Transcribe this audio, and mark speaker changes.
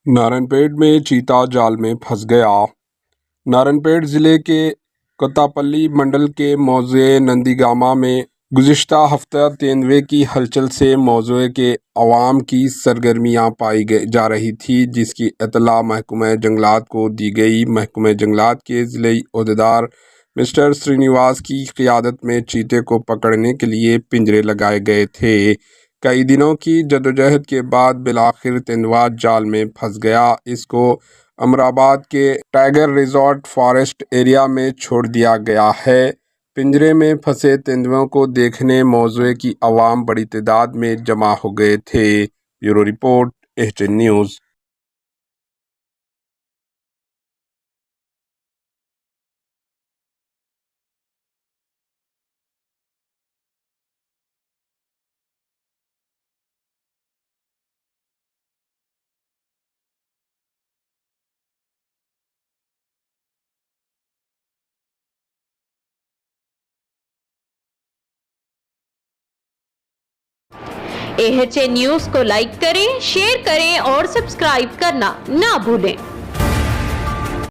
Speaker 1: نارائن میں چیتا جال میں پھنس گیا۔ نارائن ضلع کے کتاپلی منڈل کے موضع نندیگامہ میں گزشتہ ہفتہ تیندوے کی ہلچل سے موضوع کے عوام کی سرگرمیاں پائی جا رہی تھیں، جس کی اطلاع محکمہ جنگلات کو دی گئی۔ محکمہ جنگلات کے ضلعی عہدیدار مسٹر سرینیواس کی قیادت میں چیتے کو پکڑنے کے لیے پنجرے لگائے گئے تھے۔ کئی دنوں کی جدوجہد کے بعد بالآخر تیندوا جال میں پھنس گیا۔ اس کو امرآباد کے ٹائیگر ریزارٹ فارسٹ ایریا میں چھوڑ دیا گیا ہے۔ پنجرے میں پھنسے تیندووں کو دیکھنے موضوع کی عوام بڑی تعداد میں جمع ہو گئے تھے۔ Bureau report, H-N news.
Speaker 2: AHN news کو لائک کریں، شیئر کریں اور سبسکرائب کرنا نہ بھولیں۔